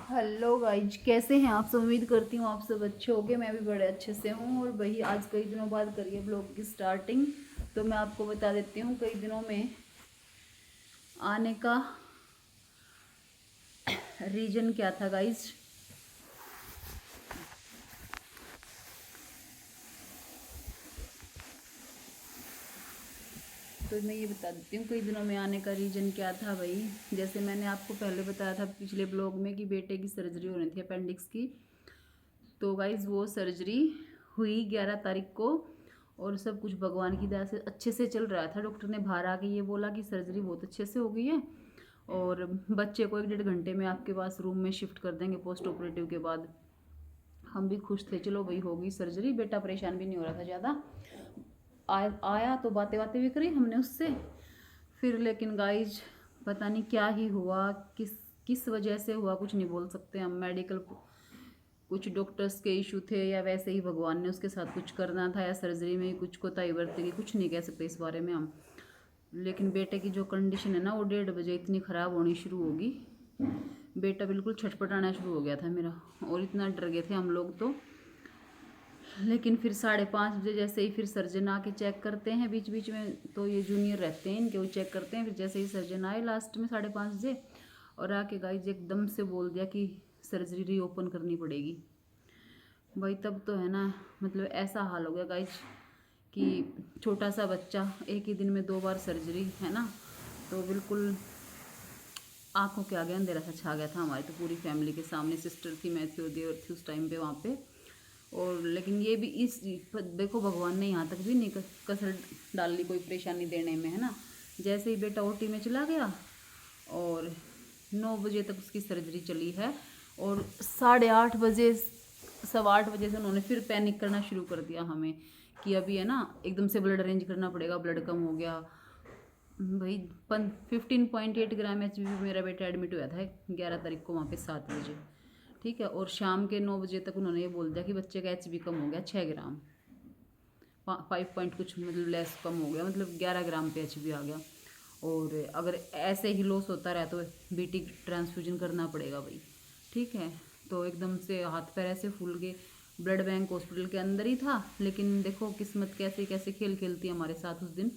Hello guys, कैसे हैं आप सब। उम्मीद करती हूँ आप सब अच्छे होंगे। मैं भी बड़े अच्छे से हूँ। और वही आज कई दिनों बाद करिए ब्लॉग की स्टार्टिंग। तो मैं आपको बता देती हूँ कई दिनों में आने का रीज़न क्या था गाइज। तो मैं ये बता देती हूँ कई दिनों में आने का रीज़न क्या था भाई। जैसे मैंने आपको पहले बताया था पिछले ब्लॉग में कि बेटे की सर्जरी होनी थी अपेंडिक्स की। तो गाइज वो सर्जरी हुई 11 तारीख को। और सब कुछ भगवान की दया से अच्छे से चल रहा था। डॉक्टर ने बाहर आके ये बोला कि सर्जरी बहुत अच्छे से हो गई है और बच्चे को 1-1.5 घंटे में आपके पास रूम में शिफ्ट कर देंगे पोस्ट ऑपरेटिव के बाद। हम भी खुश थे, चलो भाई हो गई सर्जरी। बेटा परेशान भी नहीं हो रहा था ज़्यादा। आया तो बातें बातें भी करी हमने उससे। फिर लेकिन गाइज पता नहीं क्या ही हुआ, किस किस वजह से हुआ कुछ नहीं बोल सकते हम। मेडिकल कुछ डॉक्टर्स के इशू थे या वैसे ही भगवान ने उसके साथ कुछ करना था या सर्जरी में ही कुछ कोताही बरतेगी, कुछ नहीं कह सकते इस बारे में हम। लेकिन बेटे की जो कंडीशन है ना वो 1:30 बजे इतनी ख़राब होनी शुरू होगी। बेटा बिल्कुल छटपटाना शुरू हो गया था मेरा और इतना डर गए थे हम लोग तो। लेकिन फिर 5:30 बजे जैसे ही फिर सर्जन आके चेक करते हैं बीच बीच में, तो ये जूनियर रहते हैं इनके, वो चेक करते हैं। फिर जैसे ही सर्जन आए लास्ट में 5:30 बजे और आके गाइज एकदम से बोल दिया कि सर्जरी रीओपन करनी पड़ेगी। भाई तब तो है ना, मतलब ऐसा हाल हो गया गाइज कि छोटा सा बच्चा, एक ही दिन में 2 बार सर्जरी, है ना। तो बिल्कुल आंखों के आगे अंधेरा सा छा गया था हमारी तो पूरी फैमिली के सामने। सिस्टर थी, मैं थी और देवर थी उस टाइम पे वहाँ पे। और लेकिन ये भी इस देखो भगवान ने यहाँ तक भी नहीं कसर डाली कोई परेशानी देने में, है ना। जैसे ही बेटा ओटी में चला गया और 9 बजे तक उसकी सर्जरी चली है। और 8:30 बजे 8:15 से उन्होंने फिर पैनिक करना शुरू कर दिया हमें कि अभी है ना एकदम से ब्लड अरेंज करना पड़ेगा, ब्लड कम हो गया भाई। 15.8 ग्राम HB मेरा बेटा एडमिट हुआ था 11 तारीख को वहाँ पे 7 बजे, ठीक है। और शाम के 9 बजे तक उन्होंने ये बोल दिया कि बच्चे का HB कम हो गया 6 ग्राम, 5 पॉइंट कुछ मतलब लेस कम हो गया, मतलब 11 ग्राम पे HB आ गया। और अगर ऐसे ही लॉस होता रहा तो BT ट्रांसफ्यूजन करना पड़ेगा भाई, ठीक है। तो एकदम से हाथ पैर ऐसे फूल गए। ब्लड बैंक हॉस्पिटल के अंदर ही था, लेकिन देखो किस्मत कैसे कैसे खेल खेलती है हमारे साथ उस दिन।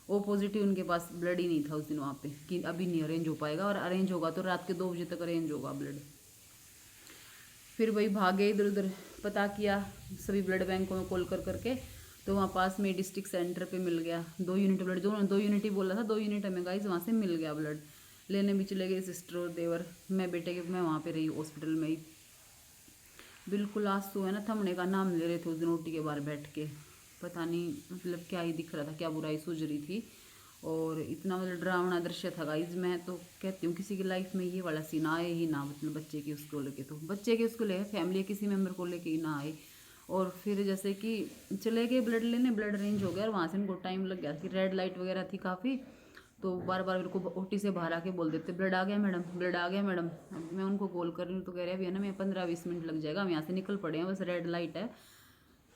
ओ पॉजिटिव उनके पास ब्लड ही नहीं था उस दिन वहाँ पे कि अभी नहीं अरेंज हो पाएगा, और अरेंज होगा तो रात के 2 बजे तक अरेंज होगा ब्लड। फिर वही भागे इधर उधर, पता किया सभी ब्लड बैंकों में कॉल कर करके। तो वहाँ पास में डिस्ट्रिक्ट सेंटर पे मिल गया 2 यूनिट ब्लड, जो 2 यूनिट ही बोला था, 2 यूनिट हमें गाइस वहाँ से मिल गया ब्लड। लेने भी चले गए सिस्टर और देवर। मैं बेटे के मैं वहाँ पे रही हॉस्पिटल में ही। बिल्कुल आंसू है ना थमने का नाम ले रहे थे उस दिन ओटी के बाहर बैठ के। पता नहीं मतलब क्या ही दिख रहा था, क्या बुराई सूझ रही थी। और इतना मतलब डरावना दृश्य था गाइज। मैं तो कहती हूँ किसी की लाइफ में ये वाला सीन आए ही ना, मतलब बच्चे की उसको लेके, तो बच्चे के उसको लेके फैमिली किसी मेम्बर को लेके ही ना आए। और फिर जैसे कि चले गए ब्लड लेने, ब्लड अरेंज हो गया और वहाँ से इनको टाइम लग गया कि रेड लाइट वगैरह थी काफ़ी। तो बार बार मेरे को ओटी से बाहर आके बोल देते ब्लड आ गया मैडम, ब्लड आ गया मैडम। अब मैं उनको कॉल कर रही हूँ तो कह रहे हैं अभी है ना मैं 15-20 मिनट लग जाएगा, हम यहाँ से निकल पड़े हैं, बस रेड लाइट है।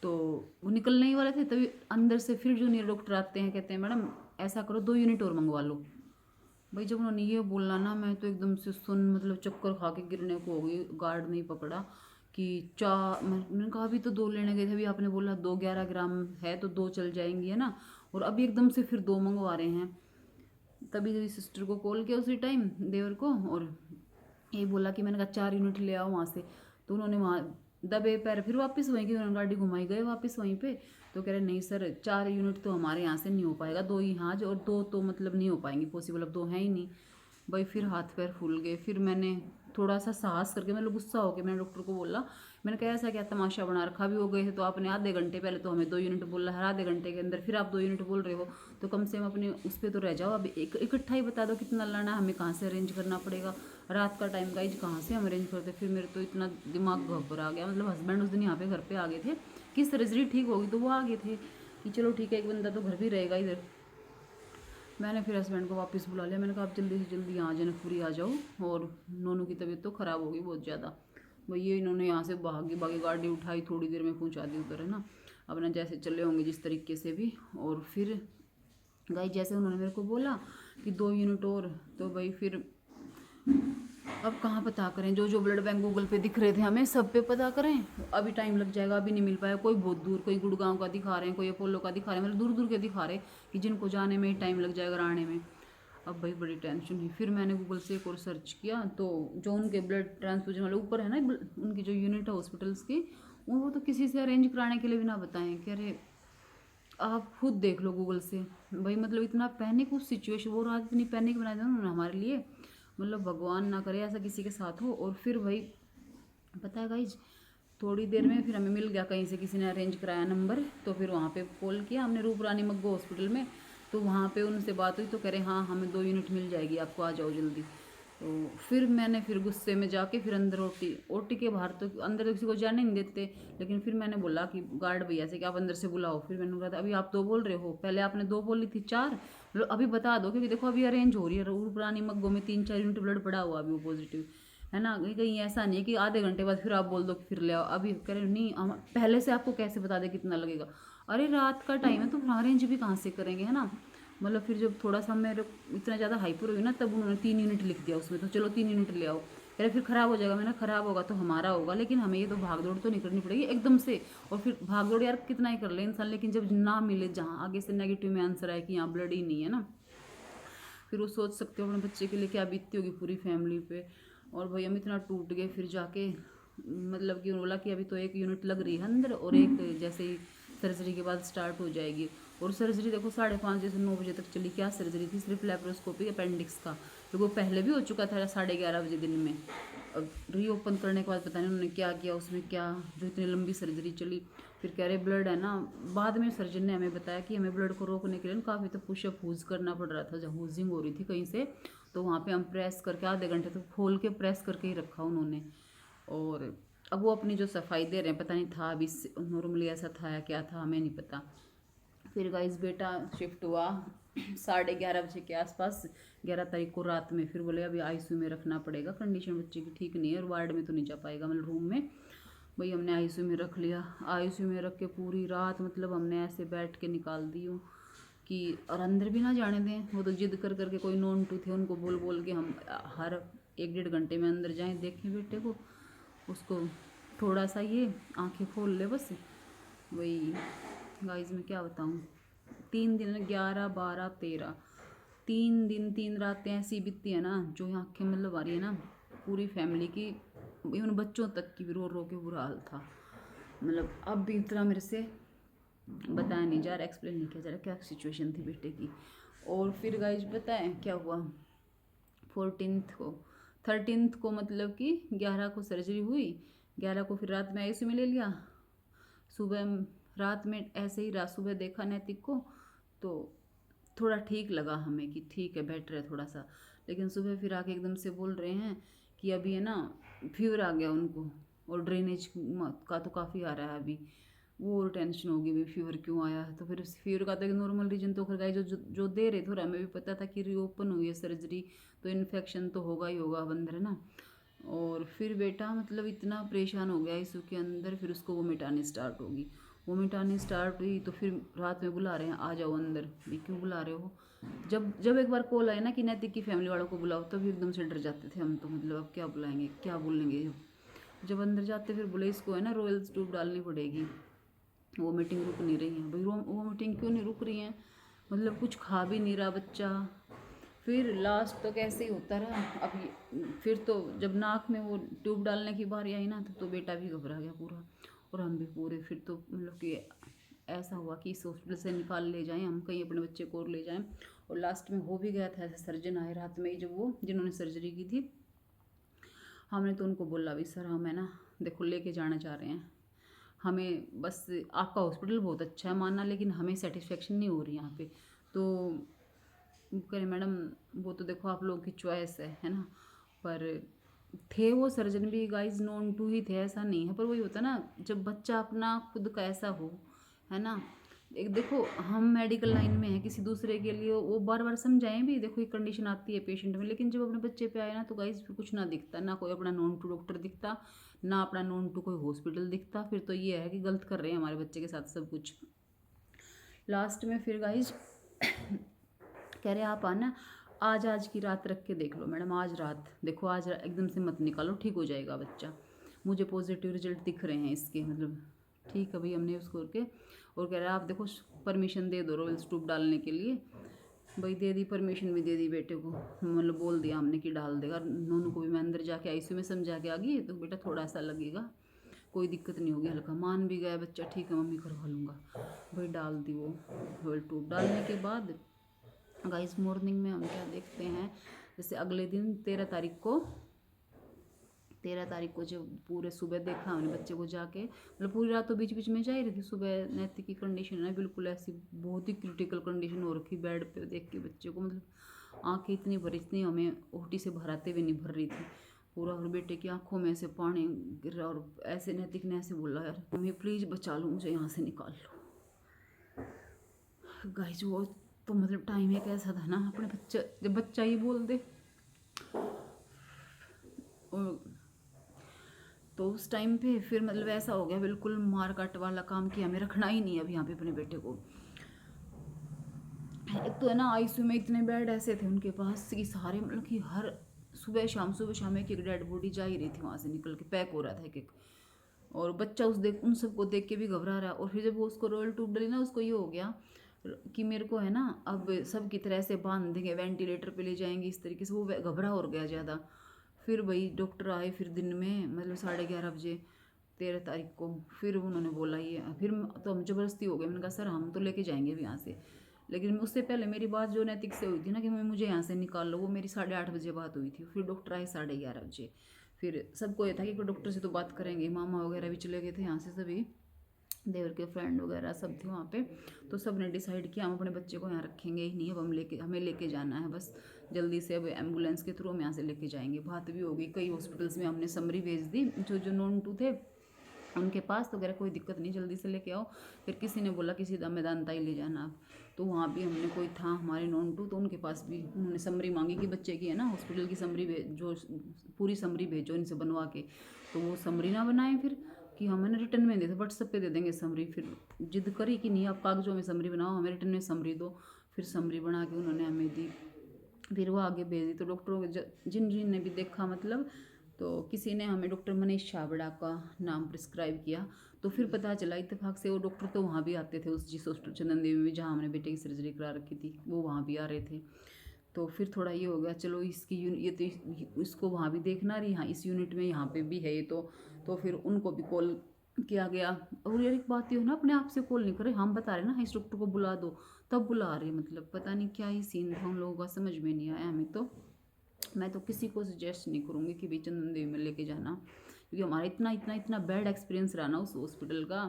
तो वो निकलने ही वाले थे तभी अंदर से फिर जूनियर डॉक्टर आते हैं, कहते हैं मैडम ऐसा करो 2 यूनिट और मंगवा लो। भाई जब उन्होंने ये बोलना ना, मैं तो एकदम से सुन मतलब चक्कर खा के गिरने को हो गई। गार्ड नहीं पकड़ा कि मैंने कहा अभी तो 2 लेने गए थे, अभी आपने बोला 2 11 ग्राम है तो 2 चल जाएंगी, है ना। और अभी एकदम से फिर 2 मंगवा रहे हैं। तभी तभी सिस्टर को कॉल किया उसी टाइम, देवर को, और ये बोला कि मैंने कहा 4 यूनिट ले आओ वहाँ से। तो उन्होंने वहाँ दबे पैर फिर वापस वहीं की उन्होंने गाड़ी घुमाई गए वापस वहीं पे। तो कह रहे नहीं सर 4 यूनिट तो हमारे यहाँ से नहीं हो पाएगा, 2 ही हाँ और 2 तो मतलब नहीं हो पाएंगी पॉसिबल, अब 2 हैं ही नहीं। भाई फिर हाथ पैर फूल गए। फिर मैंने थोड़ा सा साहस करके, मतलब गुस्सा होकर मैंने डॉक्टर को बोला, मैंने कहा ऐसा क्या तमाशा बना रखा, भी हो गए थे तो आपने आधे घंटे पहले तो हमें 2 यूनिट बोला है, आधे घंटे के अंदर फिर आप 2 यूनिट बोल रहे हो। तो कम से कम अपने उस पर तो रह जाओ। अब एक इकट्ठा ही बता दो कितना लाना है, हमें कहाँ से अरेंज करना पड़ेगा। रात का टाइम गाइज कहाँ से हम अरेंज करते। फिर मेरे तो इतना दिमाग घबरा गया, मतलब हस्बैंड उस दिन यहाँ पे घर पे आ गए थे कि सर्जरी ठीक होगी तो वो आ गए थे कि चलो ठीक है एक बंदा तो घर भी रहेगा इधर। मैंने फिर हस्बैंड को वापस बुला लिया, मैंने कहा आप जल्दी से जल्दी यहाँ जनकपुरी आ जाओ, और नोनू की तबीयत तो ख़राब होगी बहुत ज़्यादा। भैया इन्होंने यहाँ से भागी भागी गाड़ी उठाई, थोड़ी देर में पहुँचा दी उधर, है ना। अपना जैसे चले होंगे जिस तरीके से भी। और फिर गाइस जैसे उन्होंने मेरे को बोला कि 2 यूनिट और, तो भाई फिर अब कहाँ पता करें, जो जो ब्लड बैंक गूगल पे दिख रहे थे हमें सब पे पता करें। अभी टाइम लग जाएगा, अभी नहीं मिल पाया। कोई बहुत दूर, कोई गुड़गांव का दिखा रहे हैं, कोई अपोलो का दिखा रहे हैं, मतलब दूर दूर के दिखा रहे कि जिनको जाने में ही टाइम लग जाएगा आने में। अब भाई बड़ी टेंशन हुई। फिर मैंने गूगल से एक और सर्च किया, तो जो उनके ब्लड ट्रांसफ्यूजन वाले ऊपर है ना, उनकी जो यूनिट है हॉस्पिटल्स की, वो तो किसी से अरेंज कराने के लिए भी ना बताएं। कह रहे आप खुद देख लो गूगल से। भाई मतलब इतना पैनिक उस सिचुएशन, वो रात इतनी पैनिक बना दिया उन्होंने हमारे लिए। मतलब भगवान ना करे ऐसा किसी के साथ हो। और फिर भाई पता है गाइज, थोड़ी देर में फिर हमें मिल गया कहीं से, किसी ने अरेंज कराया नंबर। तो फिर वहाँ पे कॉल किया हमने रूप रानी मग्गो हॉस्पिटल में। तो वहाँ पे उनसे बात हुई तो कह रहे हाँ हमें 2 यूनिट मिल जाएगी, आपको आ जाओ जल्दी। तो फिर मैंने फिर गुस्से में जाके फिर अंदर ओटी के बाहर, तो अंदर तो किसी को जाने नहीं देते। लेकिन फिर मैंने बोला कि गार्ड भैया से कि आप अंदर से बुलाओ। फिर मैंने बोला था अभी आप 2 बोल रहे हो, पहले आपने 2 बोली थी 4, मतलब अभी बता दो, क्योंकि देखो अभी अरेंज हो रही है रूप रानी मग्गो में 3-4 यूनिट ब्लड पड़ा हुआ अभी वो पॉजिटिव है ना। कहीं ऐसा नहीं है कि आधे घंटे बाद फिर आप बोल दो कि फिर ले आओ। अभी कह रहे नहीं, हम पहले से आपको कैसे बता दें कितना लगेगा। अरे रात का टाइम है तो अरेंज भी कहाँ से करेंगे, है ना। मतलब फिर जब थोड़ा सा मेरे इतना ज़्यादा हाइपर हुई ना, तब उन्होंने 3 यूनिट लिख दिया उसमें, तो चलो 3 यूनिट ले आओ। कह रहे फिर ख़राब हो जाएगा। मैंने ख़राब होगा तो हमारा होगा, लेकिन हमें ये तो भाग दौड़ तो नहीं करनी पड़ेगी एकदम से। और फिर भाग दौड़ यार कितना ही कर ले इंसान, लेकिन जब ना मिले, जहाँ आगे से नेगेटिव में आंसर आए कि यहाँ ब्लड ही नहीं है ना, फिर वो सोच सकते हो अपने बच्चे के लिए क्या बीतती होगी पूरी फैमिली पे। और भाई हम इतना टूट गए। फिर जाके मतलब कि बोला कि अभी तो 1 यूनिट लग रही है अंदर, और एक जैसे ही सर्जरी के बाद स्टार्ट हो जाएगी। और सर्जरी देखो 5:30 से 9 बजे तक चली। क्या सर्जरी थी, सिर्फ लेप्रोस्कोपी अपेंडिक्स का, तो वो पहले भी हो चुका था 11:30 बजे दिन में। अब रीओपन करने के बाद पता नहीं उन्होंने क्या किया उसमें, क्या जो इतनी लंबी सर्जरी चली। फिर कह रहे ब्लड है ना, बाद में सर्जन ने हमें बताया कि हमें ब्लड को रोकने के लिए काफ़ी तो पुशअप हूज करना पड़ रहा था, जब हूजिंग हो रही थी कहीं से। तो वहाँ पे हम प्रेस करके आधे घंटे तक खोल के प्रेस करके ही रखा उन्होंने। और अब वो अपनी जो सफाई दे रहे हैं, पता नहीं था अभी नॉर्मली ऐसा था या क्या था, हमें नहीं पता। फिर गाइस बेटा शिफ्ट हुआ 11:30 बजे के आसपास, 11 तारीख को रात में। फिर बोले अभी आईसीयू में रखना पड़ेगा, कंडीशन बच्चे की ठीक नहीं है और वार्ड में तो नहीं जा पाएगा, मतलब रूम में। भाई हमने आईसीयू में रख लिया। आईसीयू में रख के पूरी रात मतलब हमने ऐसे बैठ के निकाल दी हूँ कि, और अंदर भी ना जाने दें। वो तो जिद कर करके, कोई नॉन टू थे उनको बोल बोल के हम हर 1-1.5 घंटे में अंदर जाएं, देखें बेटे को, उसको थोड़ा सा ये आंखें खोल ले बस। वही गाइस मैं क्या बताऊँ, 3 दिन 11, 12, 13, 3 दिन 3 रातें ऐसी बीती है ना, जो यहाँ आँखें मतलब आ रही है ना पूरी फैमिली की, इवन बच्चों तक की भी रो रो के बुरा हाल था। मतलब अब भी इतना मेरे से बताया नहीं जा रहा, एक्सप्लेन नहीं किया जा रहा क्या सिचुएशन थी बेटे की। और फिर गाइस बताएं क्या हुआ, 14th को 13th को मतलब कि 11 को सर्जरी हुई, 11 को फिर रात में आईसीयू में ले लिया। सुबह रात में ऐसे ही रात सुबह देखा नैतिक को, तो थोड़ा ठीक लगा हमें कि ठीक है बेटर है थोड़ा सा। लेकिन सुबह फिर आके एकदम से बोल रहे हैं कि अभी है ना फीवर आ गया उनको, और ड्रेनेज का तो काफ़ी आ रहा है अभी। वो और टेंशन होगी भाई फीवर क्यों आया है। तो फिर फीवर का तो एक नॉर्मल रीजन तो खरगाई जो दे रहे थे, और हमें भी पता था कि रीओपन हुई है सर्जरी, तो इन्फेक्शन तो होगा ही होगा अंदर, है ना। और फिर बेटा मतलब इतना परेशान हो गया आईसीयू के अंदर। फिर उसको वोमिट आनी स्टार्ट होगी, वोमिट आनी स्टार्ट हुई तो फिर रात में बुला रहे हैं आ जाओ अंदर। भी क्यों बुला रहे हो, जब जब एक बार कॉल आए ना कि नैतिक की फैमिली वालों को बुलाओ, तभी एकदम से डर जाते थे हम तो, मतलब अब क्या बुलाएंगे क्या बोलेंगे। जब अंदर जाते फिर बोले इसको है ना रॉयल्स ट्यूब डालनी पड़ेगी, वोमिटिंग रुक नहीं रही है। भाई वोमिटिंग क्यों नहीं रुक रही है, मतलब कुछ खा भी नहीं रहा बच्चा। फिर लास्ट तक ऐसे ही होता रहा। अब फिर तो जब नाक में वो ट्यूब डालने की बारी आई ना, तो बेटा भी घबरा गया पूरा, और हम भी पूरे। फिर तो मतलब कि ऐसा हुआ कि इस हॉस्पिटल से निकाल ले जाएं हम, कहीं अपने बच्चे को और ले जाएं। और लास्ट में हो भी गया था, ऐसे सर्जन आए रात में ही, जब वो जिन्होंने सर्जरी की थी, हमने तो उनको बोला भी सर हम है ना देखो लेके जाना चाह रहे हैं, हमें बस आपका हॉस्पिटल बहुत अच्छा है मानना, लेकिन हमें सेटिस्फेक्शन नहीं हो रही यहाँ पे। तो करें मैडम वो तो देखो आप लोगों की चॉइस है ना। पर थे वो सर्जन भी गाइज नॉन टू ही थे, ऐसा नहीं है। पर वही होता है ना, जब बच्चा अपना खुद का ऐसा हो, है ना। एक देखो हम मेडिकल लाइन में हैं, किसी दूसरे के लिए वो बार बार समझाएं भी, देखो ये कंडीशन आती है पेशेंट में, लेकिन जब अपने बच्चे पे आए ना, तो गाइज फिर कुछ ना दिखता, ना कोई अपना नॉन टू डॉक्टर दिखता, ना अपना नॉन टू कोई हॉस्पिटल दिखता। फिर तो ये है कि गलत कर रहे हैं हमारे बच्चे के साथ सब कुछ। लास्ट में फिर गाइज कह रहे आप आना, आज की रात रख के देख लो मैडम, आज रात देखो, आज एकदम से मत निकालो, ठीक हो जाएगा बच्चा। मुझे पॉजिटिव रिजल्ट दिख रहे हैं इसके, मतलब ठीक है भाई। हमने उसको करके और कह रहा है आप देखो परमिशन दे दो रॉयल्स ट्यूब डालने के लिए। भाई दे दी, परमिशन भी दे दी बेटे को, मतलब बोल दिया हमने कि डाल देगा। नोनू को भी मैं अंदर जाके आईसीयू में समझा के आ गई, तो बेटा थोड़ा सा लगेगा, कोई दिक्कत नहीं होगी, हल्का मान भी गया बच्चा, ठीक है मम्मी करवा लूँगा। भाई डाल दी वो रॉयल ट्यूब। डालने के बाद गाइस मॉर्निंग में हम क्या देखते हैं, जैसे अगले दिन 13 तारीख को जब पूरे सुबह देखा हमने बच्चे को जाके, मतलब पूरी रात तो बीच बीच में जा ही रही थी। सुबह नैतिक की कंडीशन है बिल्कुल ऐसी, बहुत ही क्रिटिकल कंडीशन हो रखी, बेड पे देख के बच्चे को, मतलब आंखें इतनी भरी, इतनी हमें ओटी से भराते हुए नहीं भर रही थी पूरा। और बेटे की आंखों में से पानी गिर रहा, और ऐसे नैतिक ने ऐसे बोला यार मम्मी प्लीज़ बचा लो मुझे, यहाँ से निकाल लो। गाइस वो तो मतलब टाइम एक ऐसा था ना, अपने बच्चा जब बच्चा ही बोल दे, और तो उस टाइम पे फिर मतलब ऐसा हो गया बिल्कुल मार काट वाला काम कि हमें रखना ही नहीं है अब यहाँ पे अपने बेटे को। एक तो है ना आईसीयू में इतने बेड ऐसे थे उनके पास कि सारे मतलब कि हर सुबह शाम एक डेड बॉडी जा ही रही थी वहाँ से निकल के, पैक हो रहा था एक एक। और बच्चा उन सबको देख के भी घबरा रहा है। और फिर जब वो उसको रॉयल ट्यूब डली ना, उसको ये हो गया कि मेरे को है ना अब सब की तरह से बांध देंगे, वेंटिलेटर पे ले जाएंगे, इस तरीके से वो घबरा और गया ज़्यादा। फिर वही डॉक्टर आए फिर दिन में, मतलब 11:30 बजे 13 तारीख को। फिर उन्होंने बोला ये, फिर तो हम ज़बरदस्ती हो गए, मैंने कहा सर हम तो लेके जाएंगे अभी यहाँ से। लेकिन उससे पहले मेरी बात जो नैतिक से हुई थी ना कि मुझे यहाँ से निकाल लो, वो मेरी 8:30 बजे बात हुई थी। फिर डॉक्टर आए 11:30 बजे। फिर सबको ये था कि डॉक्टर से तो बात करेंगे, मामा वगैरह भी चले गए थे यहाँ से, सभी देवर के फ्रेंड वगैरह सब थे वहाँ पे। तो सब ने डिसाइड किया हम अपने बच्चे को यहाँ रखेंगे ही नहीं, अब हमें लेके जाना है बस जल्दी से। अब एम्बुलेंस के थ्रू हम यहाँ से लेके जाएंगे। बात भी हो गई, कई हॉस्पिटल्स में हमने समरी भेज दी जो नॉन टू थे उनके पास, तो कह कोई दिक्कत नहीं जल्दी से लेके आओ। फिर किसी ने बोला किसी मैदानता ही ले जाना आप, तो वहाँ भी हमने कोई था हमारे नॉन टू, तो उनके पास भी उन्होंने समरी मांगी कि बच्चे की है ना हॉस्पिटल की समरी जो पूरी समरी भेजो इनसे बनवा के। तो वो समरी ना बनाए फिर कि हमें ना रिटर्न में देते, व्हाट्सएप पे दे देंगे समरी। फिर जिद करी कि नहीं आप कागजों में समरी बनाओ, हमें रिटर्न में समरी दो। फिर समरी बना के उन्होंने हमें दी, फिर वो आगे भेज दी। तो डॉक्टरों जिन जिन ने भी देखा मतलब, तो किसी ने हमें डॉक्टर मनीष छाबड़ा का नाम प्रिस्क्राइब किया। तो फिर पता चला इत्तेफाक से वो डॉक्टर तो वहाँ भी आते थे, उस जिस हॉस्पिटल चंदन देवी में जहाँ हमने बेटे की सर्जरी करा रखी थी, वो वहाँ भी आ रहे थे। तो फिर थोड़ा ये हो गया चलो इसकी ये तो इसको वहाँ भी देखना रही, हाँ इस यूनिट में यहाँ पे भी है ये तो फिर उनको भी कॉल किया गया। और यार एक बात ये हो ना, अपने आप से कॉल नहीं करे, हम बता रहे ना इस डॉक्टर को बुला दो, तब बुला रहे, मतलब पता नहीं क्या ही सीन था उन लोगों का, समझ में नहीं आया हमें। तो मैं तो किसी को सजेस्ट नहीं करूँगी कि भाई चंदन देवी में लेके जाना, क्योंकि हमारा इतना इतना इतना बैड एक्सपीरियंस रहा ना उस हॉस्पिटल का,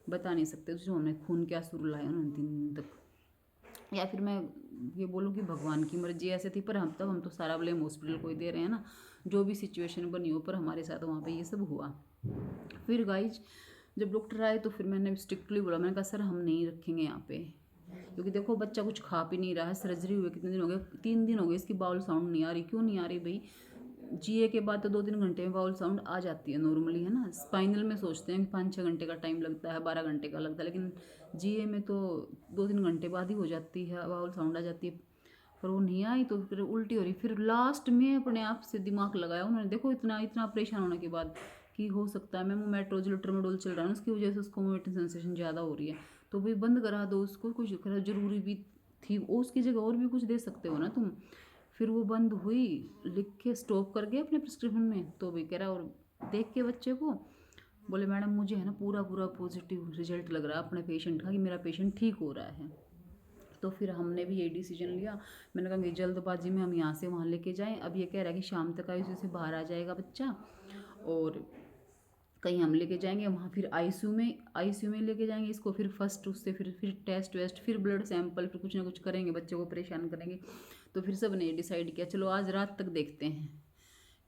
बता नहीं सकते। जो हमने खून क्या सुर लाया उन्होंने 3 दिन तक। या फिर मैं ये बोलूँ कि भगवान की मर्जी ऐसे थी, पर हम तो सारा ब्लेम हॉस्पिटल को ही दे रहे हैं ना, जो भी सिचुएशन बनी हो, पर हमारे साथ वहाँ पे ये सब हुआ। फिर गाइज जब डॉक्टर आए तो फिर मैंने स्ट्रिक्टली बोला, मैंने कहा सर हम नहीं रखेंगे यहाँ पे, क्योंकि देखो बच्चा कुछ खा पी नहीं रहा है, सर्जरी हुए कितने दिन हो गए, 3 दिन हो गए, इसकी बाउल साउंड नहीं आ रही। क्यों नहीं आ रही भाई? जीए के बाद तो 2-3 घंटे में बाउल साउंड आ जाती है नॉर्मली, है ना। स्पाइनल में सोचते हैं कि 5-6 घंटे का टाइम लगता है, 12 घंटे का लगता है, लेकिन जीए में तो 2-3 घंटे बाद ही हो जाती है, बाउल साउंड आ जाती है। पर वो नहीं आई, तो फिर उल्टी हो रही। फिर लास्ट में अपने आप से दिमाग लगाया उन्होंने, देखो इतना इतना परेशान होने के बाद कि हो सकता है मैं मोमेट्रोजिल ट्रामाडोल चल रहा है ना, उसकी वजह से उसको वोमिटिंग सेंसेशन ज़्यादा हो रही है, तो भाई बंद करा दो उसको, कुछ ज़रूरी भी थी, उसकी जगह और भी कुछ दे सकते हो ना तुम। फिर वो बंद हुई, लिख के स्टॉप कर गए अपने प्रिस्क्रिप्शन में। तो भी कह रहा, और देख के बच्चे को बोले मैडम मुझे है ना पूरा पूरा पॉजिटिव रिजल्ट लग रहा है अपने पेशेंट का, कि मेरा पेशेंट ठीक हो रहा है। तो फिर हमने भी यही डिसीजन लिया, मैंने कहा कि जल्दबाजी में हम यहाँ से वहाँ लेके जाएं। अब ये कह रहा है कि शाम तक आईसीयू से बाहर आ जाएगा बच्चा, और कहीं हम लेके जाएंगे वहाँ, फिर आईसीयू में लेके जाएंगे इसको, फिर फर्स्ट उससे फिर टेस्ट वेस्ट, फिर ब्लड सैंपल, फिर कुछ ना कुछ करेंगे, बच्चे को परेशान करेंगे। तो फिर सब ने डिसाइड किया चलो आज रात तक देखते हैं,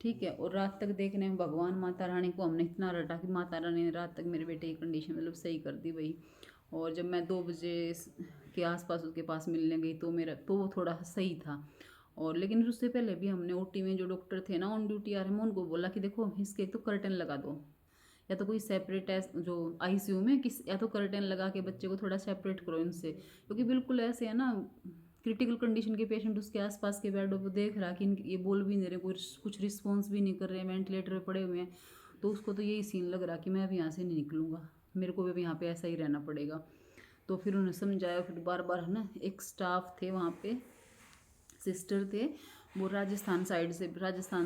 ठीक है। और रात तक देखने में भगवान माता रानी को हमने इतना रटा कि माता रानी ने रात तक मेरे बेटे की कंडीशन मतलब सही कर दी भाई। और जब मैं 2 बजे के आसपास उसके पास मिलने गई तो वो थोड़ा सही था। और लेकिन उससे पहले भी हमने ओटी में जो डॉक्टर थे ना ऑन ड्यूटी आ रहे, मैं उनको बोला कि देखो इसके तो कर्टन लगा दो, या तो कोई सेपरेट है जो आईसीयू में, किस या तो कर्टन लगा के बच्चे को थोड़ा सेपरेट करो इनसे, क्योंकि बिल्कुल ऐसे है ना क्रिटिकल कंडीशन के पेशेंट उसके आसपास के बेडों पर देख रहा कि ये बोल भी नहीं रहे, कोई कुछ रिस्पॉन्स भी नहीं कर रहे हैं, वेंटिलेटर पे पड़े हुए हैं, तो उसको तो यही सीन लग रहा कि मैं अब यहाँ से नहीं निकलूँगा, मेरे को भी यहाँ पे ऐसा ही रहना पड़ेगा। तो फिर उन्होंने समझाया, फिर बार बार है ना, एक स्टाफ थे वहाँ पे, सिस्टर थे, वो राजस्थान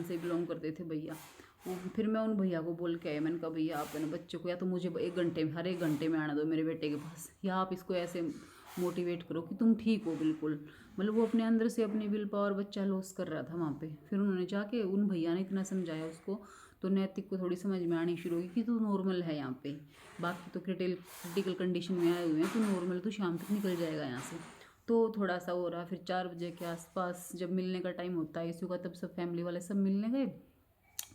से बिलोंग करते थे भैया। वो फिर मैं उन भैया को बोल के आया, मैंने कहा भैया आप ना बच्चे को या तो मुझे 1 घंटे में, हर 1 घंटे में आना दो मेरे बेटे के पास, या आप इसको ऐसे मोटिवेट करो कि तुम ठीक हो बिल्कुल। मतलब वो अपने अंदर से अपनी विल पावर बच्चा लॉस कर रहा था वहाँ पे। फिर उन्होंने जाके उन भैया ने इतना समझाया उसको, तो नैतिक को थोड़ी समझ में आनी शुरू हुई कि तू नॉर्मल है यहाँ पे, बाकी तो क्रिटिकल कंडीशन में आए हुए हैं, तू नॉर्मल, तू शाम तक निकल जाएगा यहाँ से। तो थोड़ा सा हो रहा। फिर 4 बजे के आसपास जब मिलने का टाइम होता है इसी का, तब सब फैमिली वाले सब मिलने गए,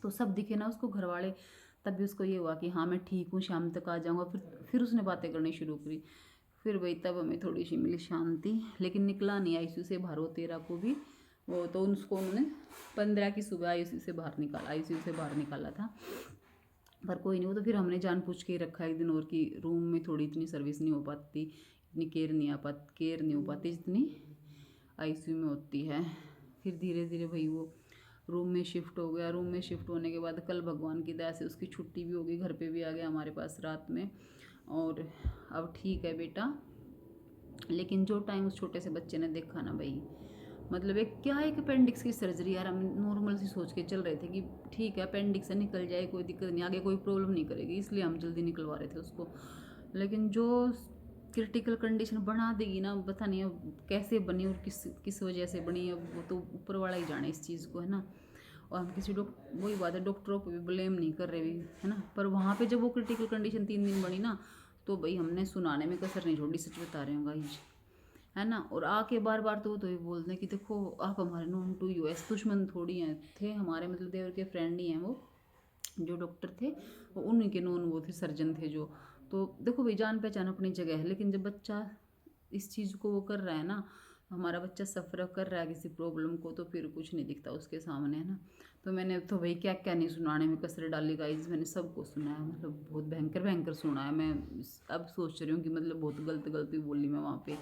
तो सब दिखे ना उसको घर वाले, तब भी उसको ये हुआ कि हाँ मैं ठीक हूँ, शाम तक आ जाऊँगा। फिर उसने बातें करनी शुरू करी। फिर वही तब हमें थोड़ी सी मिली शांति, लेकिन निकला नहीं आईसीयू से बाहर। वो 13 को भी वो तो उसको उन्होंने 15 की सुबह आईसीयू से बाहर निकाला था। पर कोई नहीं, वो तो फिर हमने जान पूछ के ही रखा एक दिन और, कि रूम में थोड़ी इतनी सर्विस नहीं हो पाती, इतनी केयर नहीं हो पाती जितनी आईसीयू में होती है। फिर धीरे धीरे भाई वो रूम में शिफ्ट हो गया। रूम में शिफ्ट होने के बाद कल भगवान की दया से उसकी छुट्टी भी हो गई, घर पे भी आ गया हमारे पास रात में, और अब ठीक है बेटा। लेकिन जो टाइम उस छोटे से बच्चे ने देखा ना भाई, मतलब एक अपेंडिक्स की सर्जरी, यार हम नॉर्मल सी सोच के चल रहे थे कि ठीक है अपेंडिक्स है, निकल जाए, कोई दिक्कत नहीं, आगे कोई प्रॉब्लम नहीं करेगी, इसलिए हम जल्दी निकलवा रहे थे उसको। लेकिन जो क्रिटिकल कंडीशन बना देगी ना, पता नहीं अब कैसे बनी और किस वजह से बनी, अब वो तो ऊपर वाला ही जाने इस चीज़ को, है ना। और हम किसी वही बात है, डॉक्टरों को भी ब्लेम नहीं कर रहे भी, है ना। पर वहाँ पे जब वो क्रिटिकल कंडीशन 3 दिन बनी ना, तो भाई हमने सुनाने में कसर नहीं छोड़ी, सच बता रहे हैं गाइस, है ना। और आके बार बार तो ये बोलते हैं कि देखो आप हमारे नॉन टू यूएस दुश्मन थोड़ी हैं, थे हमारे, मतलब देवर के फ्रेंड ही हैं वो जो डॉक्टर थे, वो उनके नॉन वो थे, सर्जन थे जो। तो देखो भाई जान पहचान अपनी जगह है, लेकिन जब बच्चा इस चीज़ को वो कर रहा है ना, हमारा बच्चा सफ़र कर रहा है किसी प्रॉब्लम को, तो फिर कुछ नहीं दिखता उसके सामने, है ना। तो मैंने तो भाई क्या क्या नहीं सुनाने में कसर डाली गाइज, मैंने सबको सुनाया, मतलब बहुत भयंकर भयंकर सुनाया। मैं अब सोच रही हूँ कि मतलब बहुत गलती बोली मैं वहाँ पे,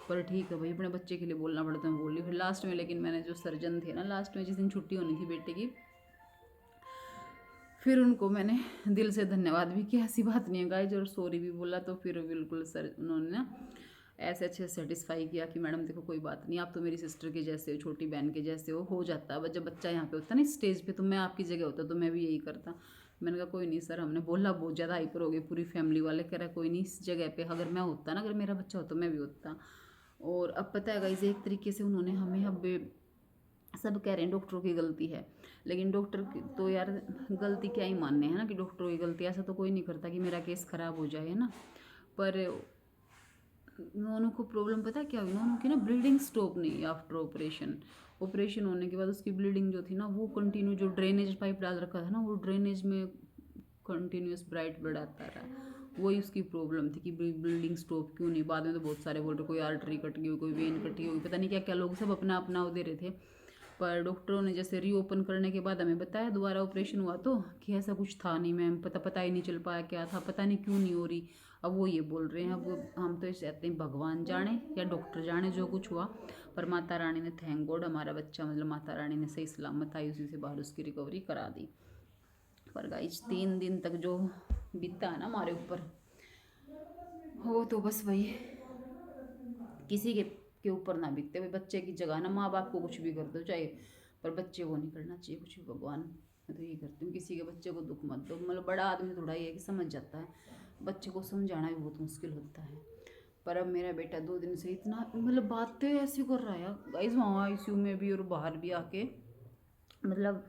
पर ठीक है भाई अपने बच्चे के लिए बोलना पड़ता है, मैं बोली फिर लास्ट में। लेकिन मैंने जो सर्जन थे ना, लास्ट में जिस दिन छुट्टी होनी थी बेटे की, फिर उनको मैंने दिल से धन्यवाद भी किया, ऐसी बात नहीं है गाइज, और सॉरी भी बोला। तो फिर बिल्कुल सर उन्होंने ना ऐसे अच्छे सेटिस्फाई किया कि मैडम देखो कोई बात नहीं, आप तो मेरी सिस्टर के जैसे हो, छोटी बहन के जैसे हो जाता है। जब बच्चा यहाँ पे होता है ना स्टेज पे, तो मैं आपकी जगह होता तो मैं भी यही करता। मैंने कहा कोई नहीं सर, हमने बोला बहुत ज़्यादा हाइपर हो गए, पूरी फैमिली वाले कह रहा कोई नहीं, इस जगह पे अगर मैं होता ना, अगर मेरा बच्चा होता मैं भी होता। और अब पता है गाइज, एक तरीके से उन्होंने हमें, अब सब कह रहे हैं डॉक्टरों की गलती है, लेकिन डॉक्टर की तो यार गलती क्या ही मानने, है ना, कि डॉक्टरों की गलती, ऐसा तो कोई नहीं करता कि मेरा केस ख़राब हो जाए, है ना। पर नोनू को प्रॉब्लम पता है क्या हुई, नोनू की ना ब्लीडिंग स्टॉप नहीं आफ्टर ऑपरेशन होने के बाद उसकी ब्लीडिंग जो थी ना, वो कंटिन्यू, जो ड्रेनेज पाइप डाल रखा था ना, वो ड्रेनेज में कंटिन्यूस ब्राइट ब्लड आता रहा। वही उसकी प्रॉब्लम थी कि ब्लीडिंग स्टॉप क्यों नहीं। बाद में तो बहुत सारे बोल रहे, कोई आर्टरी कट गई, कोई वेन कटी होगी, पता नहीं क्या क्या, लोग सब अपना अपना वो दे रहे थे। पर डॉक्टरों ने जैसे रीओपन करने के बाद हमें बताया, दोबारा ऑपरेशन हुआ तो, कि ऐसा कुछ था नहीं मैम, पता ही नहीं चल पाया क्या था, पता नहीं क्यों नहीं हो रही। अब वो ये बोल रहे हैं, अब हम तो कहते हैं भगवान जाने या डॉक्टर जाने जो कुछ हुआ। पर माता रानी ने, थैंक गॉड, हमारा बच्चा मतलब माता रानी ने सही सलामत आई उसी से बाहर उसकी रिकवरी करा दी। पर गाइस 3 दिन तक जो बीता है ना हमारे ऊपर, वो तो बस वही किसी के ऊपर ना बीतते हुए, बच्चे की जगह ना माँ बाप को कुछ भी कर दो चाहे, पर बच्चे को नहीं करना चाहिए कुछ भी। भगवान, मैं तो ये करती हूँ किसी के बच्चे को दुख मत दो। मतलब बड़ा आदमी थोड़ा ये है कि समझ जाता है, बच्चे को समझाना भी बहुत मुश्किल होता है। पर अब मेरा बेटा 2 दिन से इतना मतलब बातें ऐसी कर रहा है गाइस, वहाँ आईसीयू में भी और बाहर भी आके, मतलब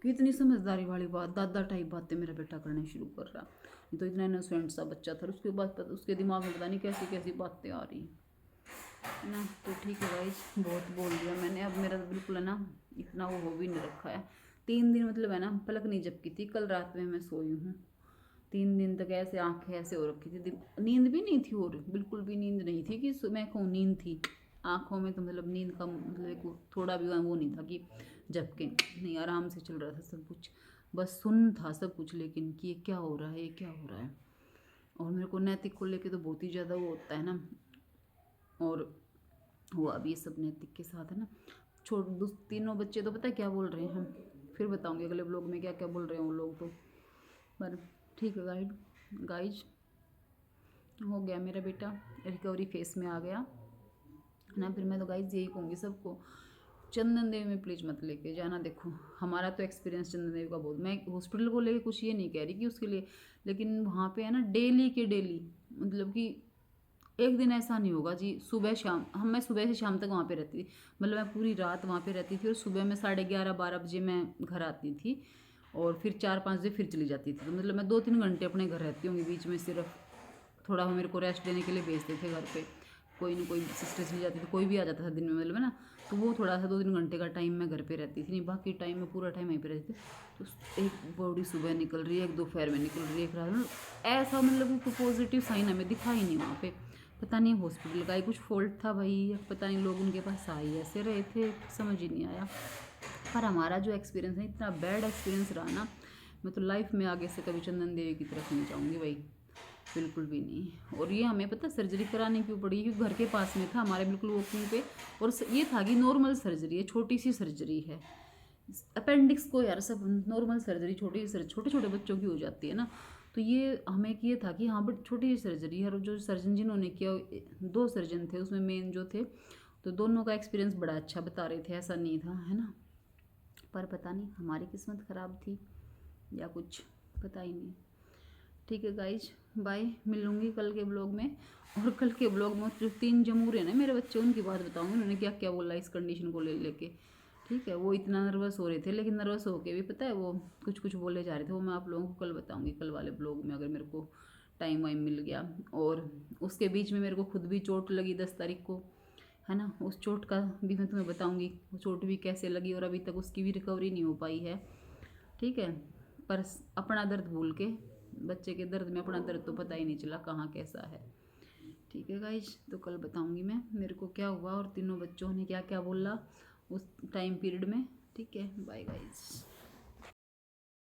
कि इतनी समझदारी वाली बात, दादा टाइप बातें मेरा बेटा करने शुरू कर रहा। तो इतना इनोसेंट सा बच्चा था, उसके बाद उसके दिमाग में पता नहीं कैसी कैसी बातें आ रही है ना। तो ठीक है गाइस, बहुत बोल दिया मैंने, अब मेरा तो बिल्कुल है ना इतना वो हो भी नहीं रखा है। 3 दिन मतलब है ना पलक नहीं झपकी थी, कल रात में मैं सोई हूँ। 3 दिन तक ऐसे आंखें ऐसे हो रखी थी, नींद भी नहीं थी, और बिल्कुल भी नींद नहीं थी कि मैं कहूँ नींद थी आँखों में, तो मतलब नींद का मतलब थोड़ा भी वो नहीं था कि झपके नहीं, आराम से चल रहा था सब कुछ, बस सुन था सब कुछ, लेकिन कि ये क्या हो रहा है, ये क्या हो रहा है। और मेरे को नैतिक को लेके तो बहुत ही ज़्यादा वो होता है ना। और हुआ भी ये सब नैतिक के साथ है ना। तीनों बच्चे तो पता है क्या बोल रहे हैं, फिर बताऊंगी अगले ब्लॉग में क्या क्या बोल रहे हैं वो लोग तो। पर ठीक है गाइज हो गया मेरा बेटा रिकवरी फेस में आ गया ना। फिर मैं तो गाइज यही कहूँगी सबको, चंदन देवी में प्लीज़ मत लेके जाना। देखो हमारा तो एक्सपीरियंस चंदन देवी का बहुत, मैं हॉस्पिटल को लेके कुछ ये नहीं कह रही कि उसके लिए, लेकिन वहाँ पे है ना डेली के डेली, मतलब कि एक दिन ऐसा नहीं होगा जी सुबह शाम, मैं सुबह से शाम तक वहाँ पे रहती थी, मतलब मैं पूरी रात वहाँ पे रहती थी और सुबह में 11:30-12 बजे मैं घर आती थी और फिर 4-5 बजे फिर चली जाती थी। तो मतलब मैं 2-3 घंटे अपने घर रहती होंगी, बीच में सिर्फ थोड़ा मेरे को रेस्ट देने के लिए भेजते थे घर पे, कोई ना कोई सिस्टर चली जाती थी, कोई भी आ जाता था दिन में मतलब है ना, तो वो थोड़ा सा 2-3 घंटे का टाइम मैं घर पे रहती थी, नहीं बाकी टाइम में पूरा टाइम वहीं पे रहती थी। तो एक बॉडी सुबह निकल रही है, एक दोपहर में निकल रही है, एक रात में, ऐसा मतलब कोई पॉजिटिव साइन हमें दिखा ही नहीं वहाँ पे। पता नहीं हॉस्पिटल का ही कुछ फॉल्ट था भाई, पता नहीं लोग उनके पास आ ही ऐसे रहे थे, समझ ही नहीं आया। पर हमारा जो एक्सपीरियंस है इतना बैड एक्सपीरियंस रहा ना, मैं तो लाइफ में आगे से कभी चंदन देवी की तरफ नहीं जाऊँगी भाई, बिल्कुल भी नहीं। और ये हमें पता सर्जरी कराने क्यों पड़ी, क्योंकि घर के पास में था हमारे बिल्कुल वॉकिंग पे, और ये था कि नॉर्मल सर्जरी है, छोटी सी सर्जरी है अपेंडिक्स को, यार सब नॉर्मल सर्जरी छोटे छोटे बच्चों की हो जाती है ना। तो ये हमें ये था कि हाँ बट छोटी सी सर्जरी है, और जो सर्जन जिन्होंने किया 2 सर्जन थे उसमें मेन जो थे, तो दोनों का एक्सपीरियंस बड़ा अच्छा बता रहे थे, ऐसा नहीं था है ना। पर पता नहीं हमारी किस्मत ख़राब थी या कुछ, पता ही नहीं। ठीक है गाइज बाय, मिलूंगी कल के ब्लॉग में। और कल के ब्लॉग में जो 3 जमूर हैं ना मेरे बच्चे, उनकी बात बताऊंगी उन्होंने क्या क्या बोला इस कंडीशन को लेके। ठीक है, वो इतना नर्वस हो रहे थे, लेकिन नर्वस होके भी पता है वो कुछ कुछ बोले जा रहे थे, वो मैं आप लोगों को कल बताऊंगी, कल वाले ब्लॉग में अगर मेरे को टाइम वाइम मिल गया। और उसके बीच में मेरे को खुद भी चोट लगी 10 तारीख को, है ना, उस चोट का भी मैं तुम्हें बताऊंगी, वो चोट भी कैसे लगी और अभी तक उसकी भी रिकवरी नहीं हो पाई है। ठीक है, पर अपना दर्द भूल के बच्चे के दर्द में अपना दर्द तो पता ही नहीं चला कहाँ कैसा है। ठीक है गाइज, तो कल बताऊंगी मैं मेरे को क्या हुआ और तीनों बच्चों ने क्या क्या बोला उस टाइम पीरियड में। ठीक है, बाय गाइज।